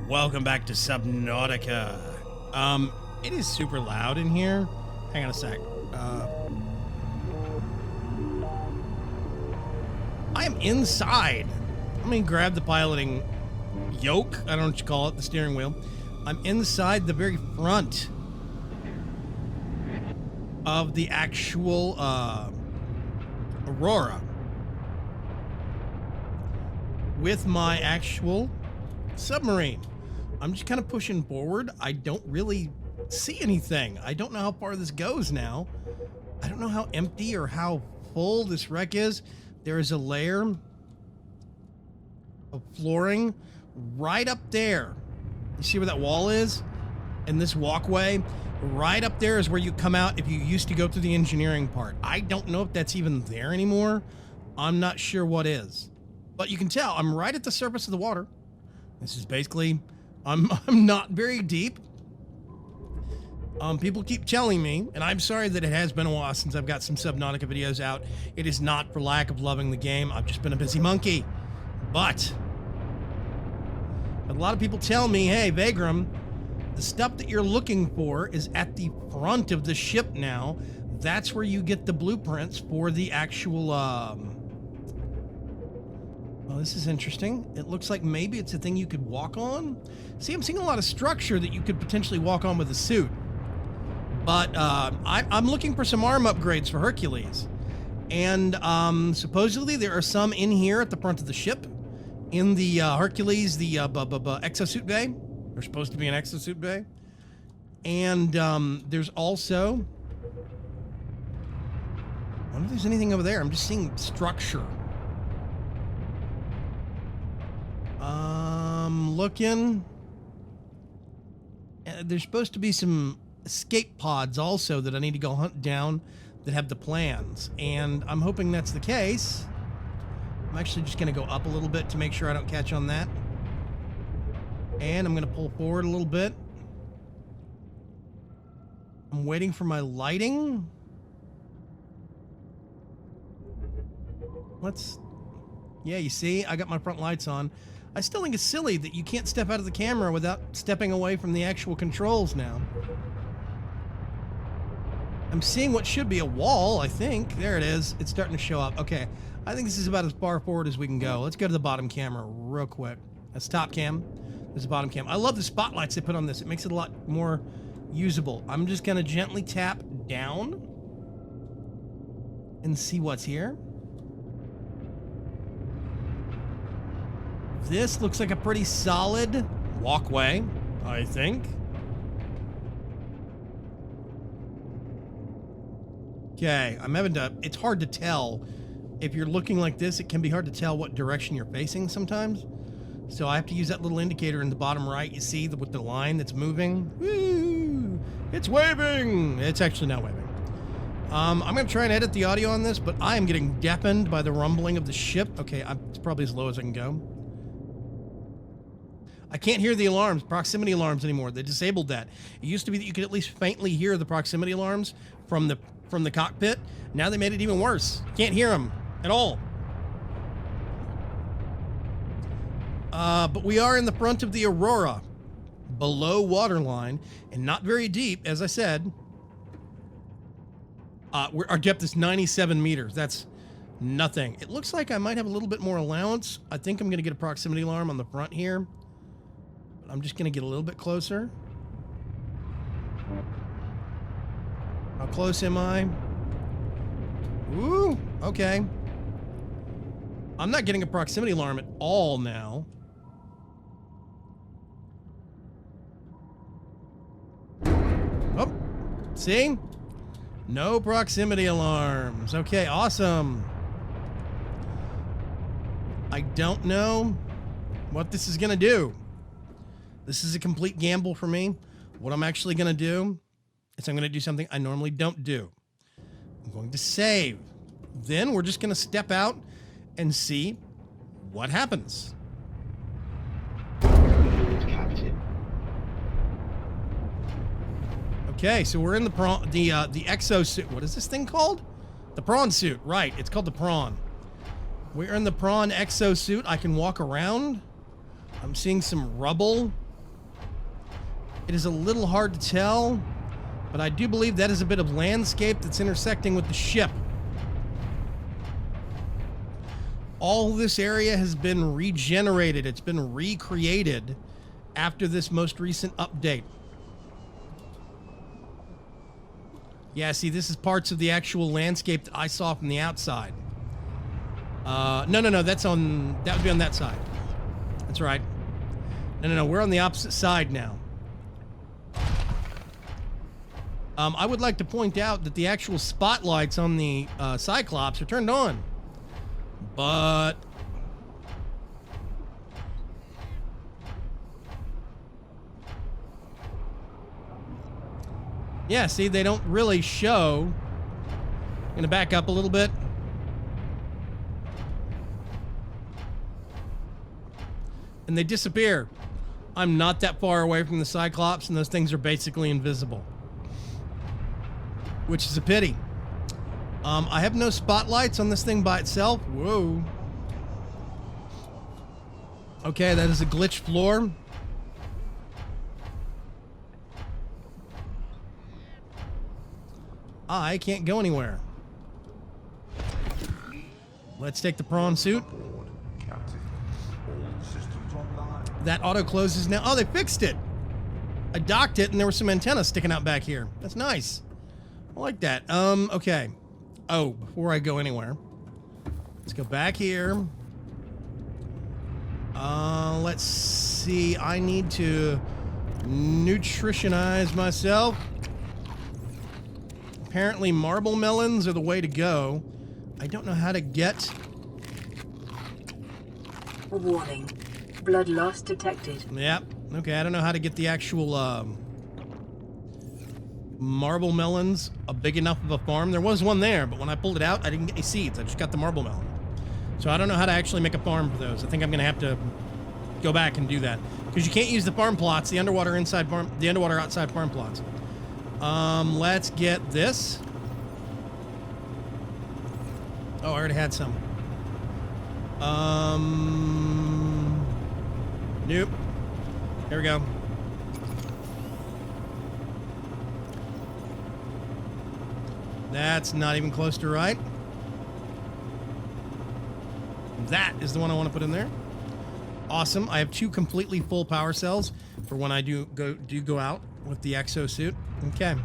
Welcome back to Subnautica. It is super loud in here. Hang on a sec. I am inside. Let me grab the piloting yoke. I don't know what you call it, the steering wheel. I'm inside the very front of the actual Aurora with my actual submarine. I'm just kind of pushing forward. I don't really see anything. I don't know how far this goes now. I don't know how empty or how full this wreck is. There is a layer of flooring right up there. You see where that wall is? And this walkway right up there is where you come out if you used to go through the engineering part. I don't know if that's even there anymore. I'm not sure what is. But you can tell I'm right at the surface of the water. This is basically, I'm not very deep. People keep telling me, and I'm sorry that it has been a while since I've got some Subnautica videos out. It is not for lack of loving the game. I've just been a busy monkey. But a lot of people tell me, hey, Vagram, the stuff that you're looking for is at the front of the ship now. That's where you get the blueprints for the actual, well, this is interesting. It looks like maybe it's a thing you could walk on. See, I'm seeing a lot of structure that you could potentially walk on with a suit. But I'm looking for some arm upgrades for Hercules. And supposedly there are some in here at the front of the ship. In the Hercules, the exosuit bay. There's supposed to be an exosuit bay. And there's also... I wonder if there's anything over there. I'm just seeing structure. Looking. There's supposed to be some escape pods also that I need to go hunt down that have the plans. And I'm hoping that's the case. I'm actually just going to go up a little bit to make sure I don't catch on that. And I'm going to pull forward a little bit. I'm waiting for my lighting. Yeah, you see, I got my front lights on. I still think it's silly that you can't step out of the camera without stepping away from the actual controls now. I'm seeing what should be a wall, I think. There it is. It's starting to show up. Okay, I think this is about as far forward as we can go. Let's go to the bottom camera real quick. That's top cam. There's the bottom cam. I love the spotlights they put on this. It makes it a lot more usable. I'm just going to gently tap down and see what's here. This looks like a pretty solid walkway, I think. Okay, I'm having to... It's hard to tell. If you're looking like this, it can be hard to tell what direction you're facing sometimes. So I have to use that little indicator in the bottom right. You see with the line that's moving? Woo! It's waving! It's actually not waving. I'm going to try and edit the audio on this, but I am getting deafened by the rumbling of the ship. Okay, it's probably as low as I can go. I can't hear the alarms, proximity alarms anymore. They disabled that. It used to be that you could at least faintly hear the proximity alarms from the cockpit. Now they made it even worse. Can't hear them at all. But we are in the front of the Aurora, below waterline, and not very deep, as I said. Our depth is 97 meters. That's nothing. It looks like I might have a little bit more allowance. I think I'm going to get a proximity alarm on the front here. I'm just going to get a little bit closer. How close am I? Ooh, okay. I'm not getting a proximity alarm at all now. Oh, see? No proximity alarms. Okay, awesome. I don't know what this is going to do. This is a complete gamble for me. What I'm actually going to do is I'm going to do something I normally don't do. I'm going to save. Then we're just going to step out and see what happens. Okay, so we're in the exosuit. What is this thing called? The prawn suit. Right, it's called the prawn. We're in the prawn exosuit. I can walk around. I'm seeing some rubble It is a little hard to tell, but I do believe that is a bit of landscape that's intersecting with the ship. All this area has been regenerated. It's been recreated after this most recent update. Yeah, see, this is parts of the actual landscape that I saw from the outside. No, that's on... That would be on that side. That's right. No, we're on the opposite side now. I would like to point out that the actual spotlights on the Cyclops are turned on. But... yeah, see, they don't really show. I'm gonna back up a little bit. And they disappear. I'm not that far away from the Cyclops, and those things are basically invisible. Which is a pity. I have no spotlights on this thing by itself. Whoa. Okay, that is a glitch floor. I can't go anywhere. Let's take the prawn suit. That auto closes now. Oh, they fixed it. I docked it and there were some antennas sticking out back here. That's nice. I like that. Okay. Oh, before I go anywhere, let's go back here. Let's see. I need to nutritionize myself. Apparently marble melons are the way to go. I don't know how to get... Warning. Blood loss detected. Yep. Okay, I don't know how to get the actual marble melons big enough of a farm. There was one there, but when I pulled it out, I didn't get any seeds. I just got the marble melon. So I don't know how to actually make a farm for those. I think I'm going to have to go back and do that. Because you can't use the farm plots, the underwater outside farm plots. Let's get this. Oh, I already had some. Nope. Here we go. That's not even close to right. That is the one I want to put in there. Awesome. I have 2 completely full power cells for when I do go out with the exosuit. Okay.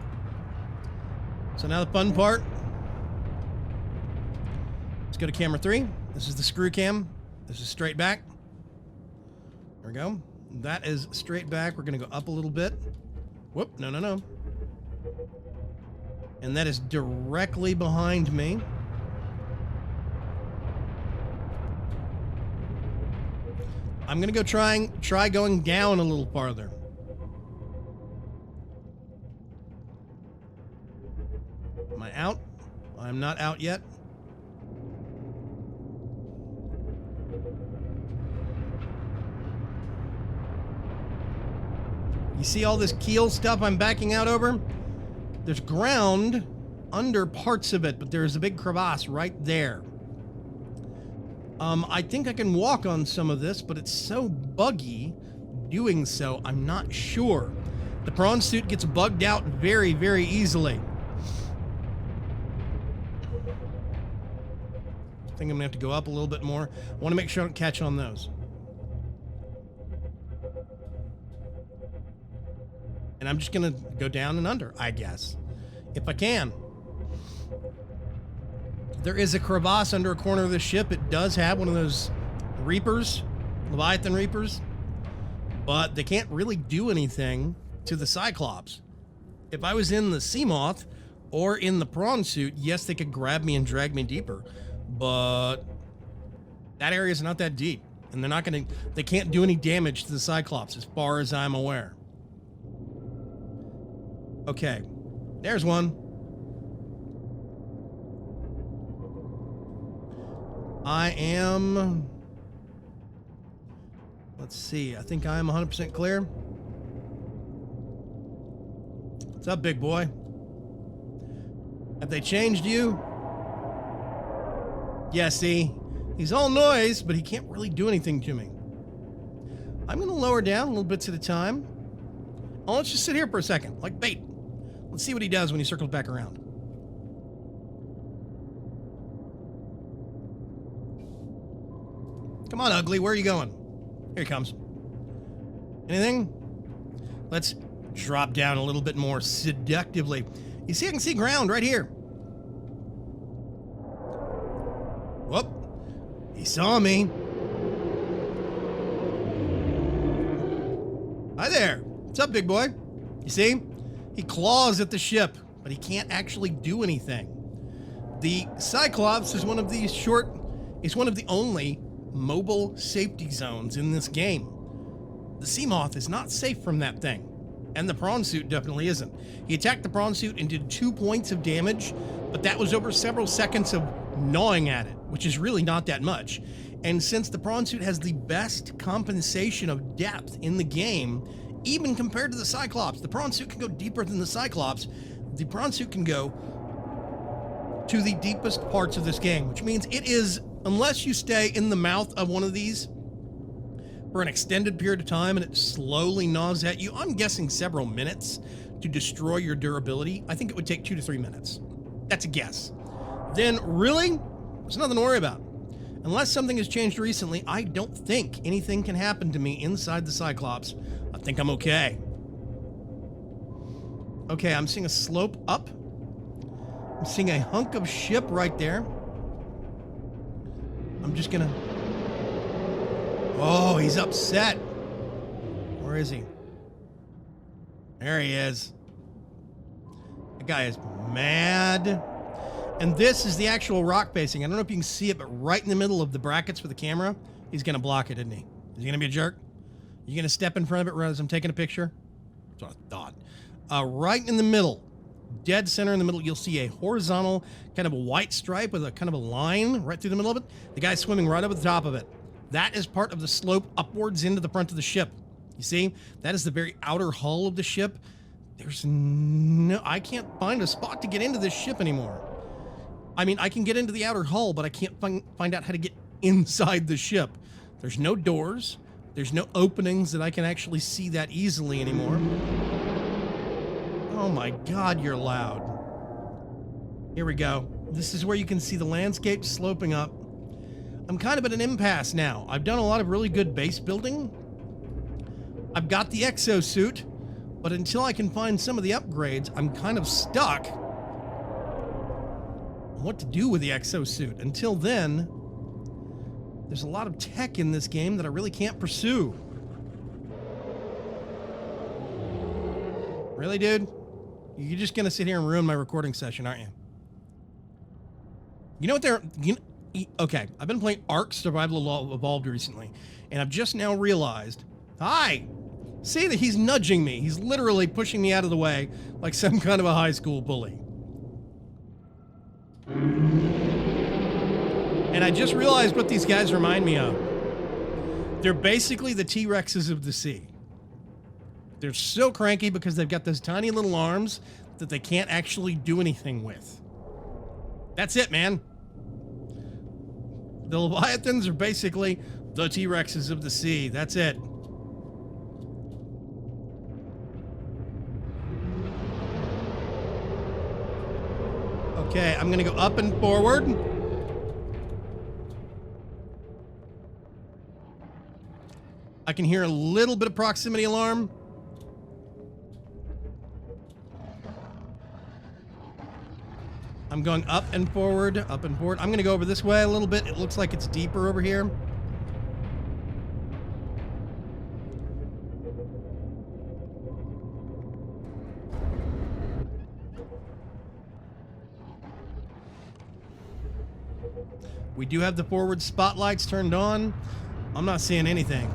So now the fun part. Let's go to camera 3. This is the screw cam. This is straight back. There we go. That is straight back. We're going to go up a little bit. Whoop. No. And that is directly behind me. I'm going to go try going down a little farther. Am I out? I'm not out yet. You see all this keel stuff I'm backing out over? There's ground under parts of it, but there's a big crevasse right there. I think I can walk on some of this, but it's so buggy doing so, I'm not sure. The prawn suit gets bugged out very, very easily. I think I'm gonna have to go up a little bit more. I want to make sure I don't catch on those. And I'm just gonna go down and under, I guess, if I can. There is a crevasse under a corner of the ship. It does have one of those reapers, Leviathan reapers, but they can't really do anything to the Cyclops. If I was in the Seamoth or in the prawn suit, yes, they could grab me and drag me deeper, but that area is not that deep, and they can't do any damage to the Cyclops as far as I'm aware. Okay, there's one. I am... Let's see, I think I am 100% clear. What's up, big boy? Have they changed you? Yeah, see? He's all noise, but he can't really do anything to me. I'm going to lower down a little bits at a time. Oh, let's just sit here for a second, like bait. Let's see what he does when he circles back around. Come on, ugly. Where are you going? Here he comes. Anything? Let's drop down a little bit more seductively. You see, I can see ground right here. Whoop. He saw me. Hi there. What's up, big boy? You see? He claws at the ship, but he can't actually do anything. The Cyclops is one of the only mobile safety zones in this game. The sea moth is not safe from that thing, and the prawn suit definitely isn't. He attacked the prawn suit and did 2 points of damage, but that was over several seconds of gnawing at it, which is really not that much. And since the prawn suit has the best compensation of depth in the game, even compared to the Cyclops, the prawn suit can go deeper than the Cyclops. The prawn suit can go to the deepest parts of this game, which means it is, unless you stay in the mouth of one of these for an extended period of time and it slowly gnaws at you, I'm guessing several minutes to destroy your durability. I think it would take 2 to 3 minutes. That's a guess. Then really, there's nothing to worry about. Unless something has changed recently, I don't think anything can happen to me inside the Cyclops. I think I'm okay. Okay, I'm seeing a slope up. I'm seeing a hunk of ship right there. I'm just gonna... Oh, he's upset. Where is he? There he is. The guy is mad. And this is the actual rock facing. I don't know if you can see it, but right in the middle of the brackets for the camera, he's going to block it, isn't he? Is he going to be a jerk? You going to step in front of it as I'm taking a picture? That's what I thought. Right in the middle, dead center in the middle, you'll see a horizontal kind of a white stripe with a kind of a line right through the middle of it. The guy's swimming right up at the top of it. That is part of the slope upwards into the front of the ship. You see? That is the very outer hull of the ship. There's no... I can't find a spot to get into this ship anymore. I mean, I can get into the outer hull, but I can't find out how to get inside the ship. There's no doors. There's no openings that I can actually see that easily anymore. Oh my God, you're loud. Here we go. This is where you can see the landscape sloping up. I'm kind of at an impasse now. I've done a lot of really good base building. I've got the exosuit, but until I can find some of the upgrades, I'm kind of stuck on what to do with the exosuit. Until then, there's a lot of tech in this game that I really can't pursue. Really, dude? You're just gonna sit here and ruin my recording session, aren't you? You know what they're... Okay, I've been playing Ark Survival Evolved recently, and I've just now realized... Hi! See that he's nudging me. He's literally pushing me out of the way like some kind of a high school bully. And I just realized what these guys remind me of. They're basically the T-Rexes of the sea. They're so cranky because they've got those tiny little arms that they can't actually do anything with. That's it, man. The Leviathans are basically the T-Rexes of the sea. That's it. Okay, I'm gonna go up and forward. I can hear a little bit of proximity alarm. I'm going up and forward, up and forward. I'm gonna go over this way a little bit. It looks like it's deeper over here. We do have the forward spotlights turned on. I'm not seeing anything.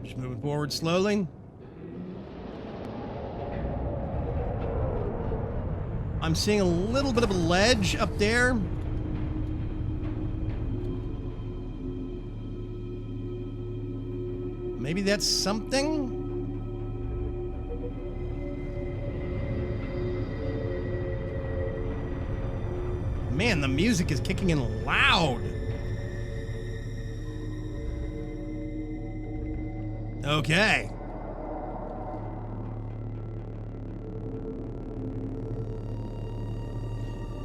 Just moving forward slowly. I'm seeing a little bit of a ledge up there. Maybe that's something? Man, the music is kicking in loud. Okay.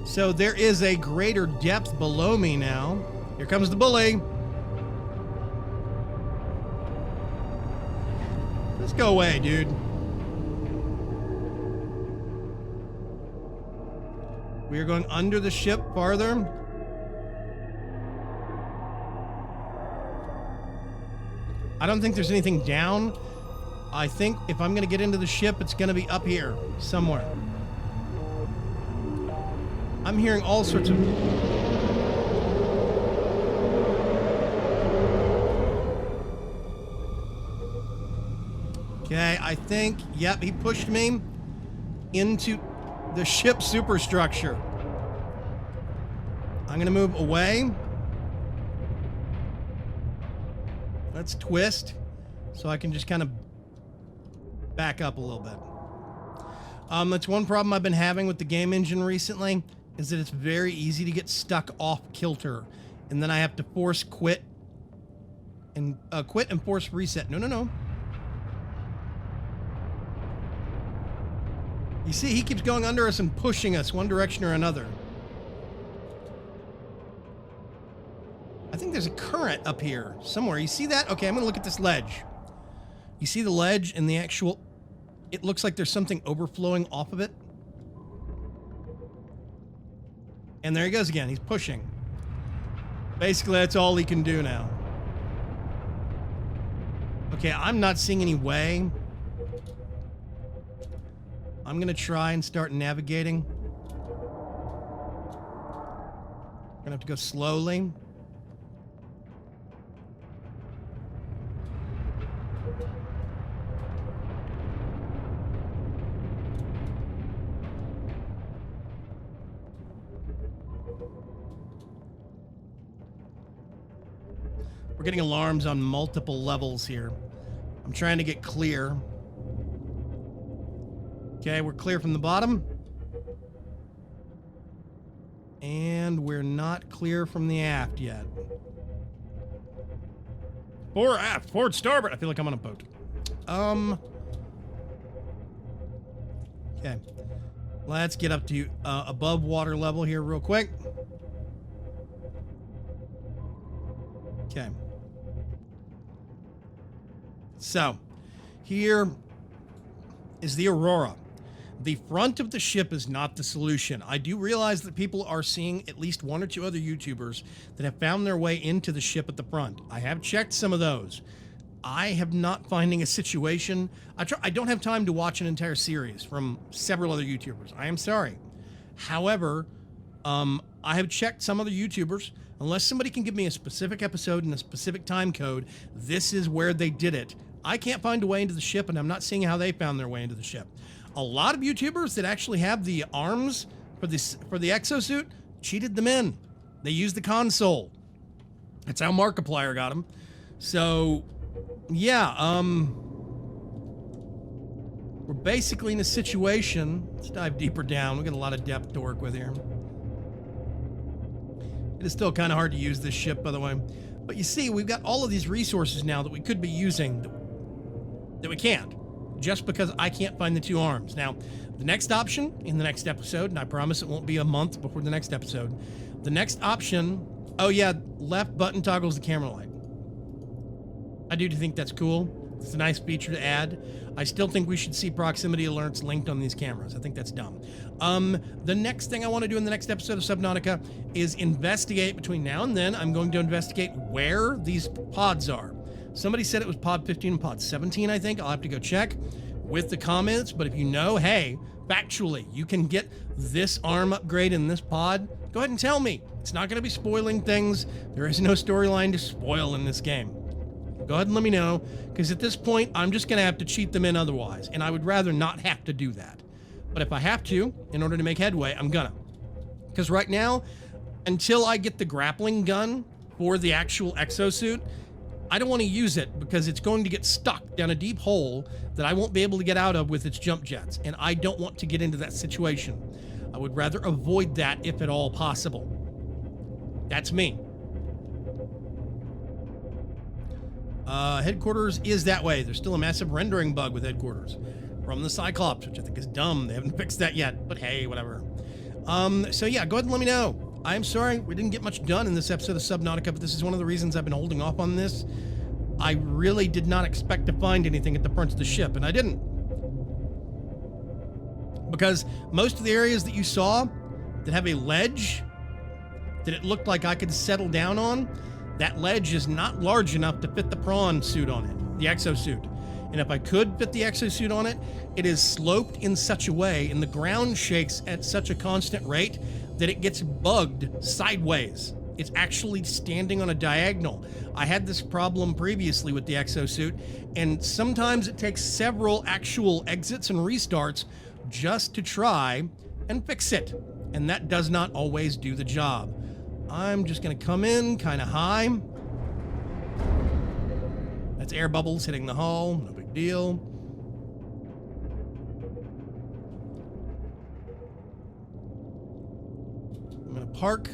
So there is a greater depth below me now. Here comes the bully. Let's go away, dude. We are going under the ship farther. I don't think there's anything down. I think if I'm going to get into the ship, it's going to be up here somewhere. I'm hearing all sorts of... Okay, I think, yep, he pushed me into the ship superstructure. I'm going to move away. Let's twist so I can just kind of back up a little bit. That's one problem I've been having with the game engine recently, is that it's very easy to get stuck off kilter, and then I have to force quit and force reset. No. You see, he keeps going under us and pushing us one direction or another. I think there's a current up here somewhere. You see that? Okay, I'm gonna look at this ledge. You see the ledge and the actual... It looks like there's something overflowing off of it. And there he goes again. He's pushing. Basically, that's all he can do now. Okay, I'm not seeing any way. I'm going to try and start navigating. Going to have to go slowly. We're getting alarms on multiple levels here. I'm trying to get clear. Okay, we're clear from the bottom. And we're not clear from the aft yet. Fore aft, forward starboard. I feel like I'm on a boat. Okay. Let's get up to above water level here real quick. Okay. So, here is the Aurora. The front of the ship is not the solution. I do realize that people are seeing at least one or two other YouTubers that have found their way into the ship at the front. I have checked some of those. I have not finding a situation. I don't have time to watch an entire series from several other YouTubers. I am sorry. However, I have checked some other YouTubers. Unless somebody can give me a specific episode and a specific time code, this is where they did it. I can't find a way into the ship, and I'm not seeing how they found their way into the ship. A lot of YouTubers that actually have the arms for the exosuit cheated them in. They used the console. That's how Markiplier got them. So, yeah, we're basically in a situation. Let's dive deeper down. We've got a lot of depth to work with here. It is still kind of hard to use this ship, by the way. But you see, we've got all of these resources now that we could be using that we can't, just because I can't find the two arms. Now, the next option in the next episode, and I promise it won't be a month before the next episode, the next option, oh yeah, left button toggles the camera light. I do think that's cool. It's a nice feature to add. I still think we should see proximity alerts linked on these cameras. I think that's dumb. The next thing I want to do in the next episode of Subnautica is investigate. Between now and then, I'm going to investigate where these pods are. Somebody said it was pod 15 and pod 17, I think. I'll have to go check with the comments. But if you know, hey, factually, you can get this arm upgrade in this pod, go ahead and tell me. It's not going to be spoiling things. There is no storyline to spoil in this game. Go ahead and let me know, because at this point, I'm just going to have to cheat them in otherwise, and I would rather not have to do that. But if I have to, in order to make headway, I'm gonna. Because right now, until I get the grappling gun for the actual exosuit, I don't want to use it because it's going to get stuck down a deep hole that I won't be able to get out of with its jump jets, and I don't want to get into that situation. I would rather avoid that if at all possible. That's me. Headquarters is that way. There's still a massive rendering bug with headquarters from the Cyclops, which I think is dumb. They haven't fixed that yet, but hey, whatever. So yeah, go ahead and let me know. I'm sorry we didn't get much done in this episode of Subnautica, but this is one of the reasons I've been holding off on this. I really did not expect to find anything at the front of the ship, and I didn't. Because most of the areas that you saw that have a ledge that it looked like I could settle down on, that ledge is not large enough to fit the prawn suit on it, the exosuit. And if I could fit the exosuit on it, it is sloped in such a way and the ground shakes at such a constant rate that it gets bugged sideways. It's actually standing on a diagonal. I had this problem previously with the exosuit, and sometimes it takes several actual exits and restarts just to try and fix it. And that does not always do the job. I'm just gonna come in kind of high. That's air bubbles hitting the hull, no big deal. I'm gonna park.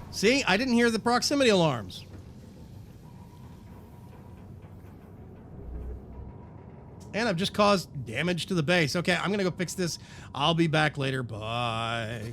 See, I didn't hear the proximity alarms. And I've just caused damage to the base. Okay, I'm gonna go fix this. I'll be back later. Bye.